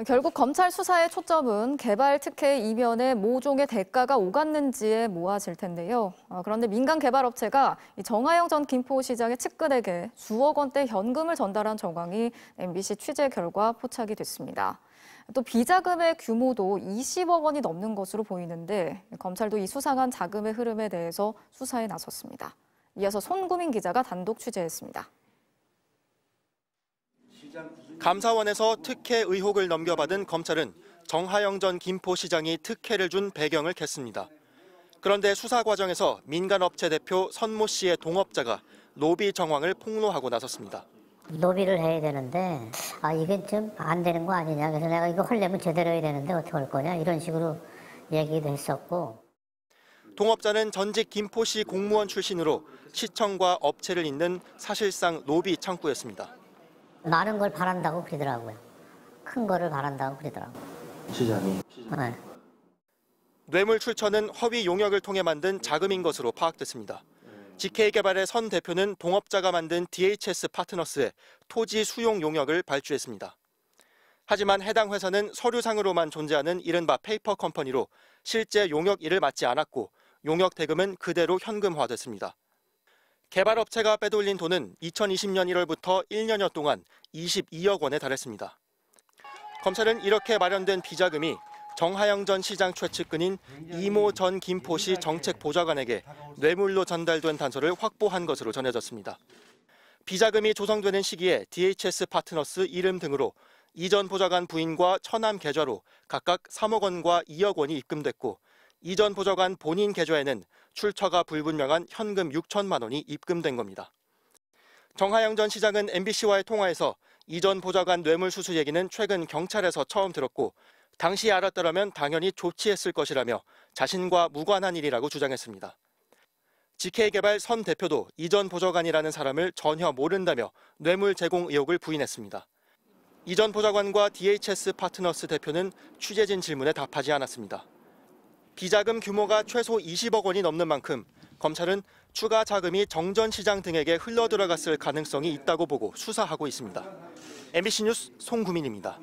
결국 검찰 수사의 초점은 개발 특혜 이면에 모종의 대가가 오갔는지에 모아질 텐데요. 그런데 민간 개발업체가 정하영 전 김포시장의 측근에게 수억 원대 현금을 전달한 정황이 MBC 취재 결과 포착이 됐습니다. 또 비자금의 규모도 20억 원이 넘는 것으로 보이는데 검찰도 이 수상한 자금의 흐름에 대해서 수사에 나섰습니다. 이어서 손구민 기자가 단독 취재했습니다. 감사원에서 특혜 의혹을 넘겨받은 검찰은 정하영 전 김포시장이 특혜를 준 배경을 캤습니다. 그런데 수사 과정에서 민간업체 대표 선모 씨의 동업자가 로비 정황을 폭로하고 나섰습니다. 로비를 해야 되는데 이게 좀 안 되는 거 아니냐. 그래서 내가 이거 하려면 제대로 해야 되는데 어떻게 할 거냐. 이런 식으로 얘기도 했었고. 동업자는 전직 김포시 공무원 출신으로 시청과 업체를 잇는 사실상 로비 창구였습니다. 많은 걸 바란다고 그러더라고요. 큰 거를 바란다고 그러더라고요. 시장이? 네. 뇌물 출처는 허위 용역을 통해 만든 자금인 것으로 파악됐습니다. GK개발의 선 대표는 동업자가 만든 DHS 파트너스에 토지 수용 용역을 발주했습니다. 하지만 해당 회사는 서류상으로만 존재하는 이른바 페이퍼 컴퍼니로 실제 용역 일을 맡지 않았고 용역 대금은 그대로 현금화됐습니다. 개발업체가 빼돌린 돈은 2020년 1월부터 1년여 동안 22억 원에 달했습니다. 검찰은 이렇게 마련된 비자금이 정하영 전 시장 최측근인 이모 전 김포시 정책보좌관에게 뇌물로 전달된 단서를 확보한 것으로 전해졌습니다. 비자금이 조성되는 시기에 DHS 파트너스 이름 등으로 이 전 보좌관 부인과 처남 계좌로 각각 3억 원과 2억 원이 입금됐고 이 전 보좌관 본인 계좌에는 출처가 불분명한 현금 6천만 원이 입금된 겁니다. 정하영 전 시장은 MBC와의 통화에서 이 전 보좌관 뇌물 수수 얘기는 최근 경찰에서 처음 들었고 당시 알았더라면 당연히 조치했을 것이라며 자신과 무관한 일이라고 주장했습니다. GK개발 선 대표도 이 전 보좌관이라는 사람을 전혀 모른다며 뇌물 제공 의혹을 부인했습니다. 이 전 보좌관과 DHS 파트너스 대표는 취재진 질문에 답하지 않았습니다. 비자금 규모가 최소 20억 원이 넘는 만큼 검찰은 추가 자금이 정전시장 등에게 흘러들어갔을 가능성이 있다고 보고 수사하고 있습니다. MBC 뉴스 송구민입니다.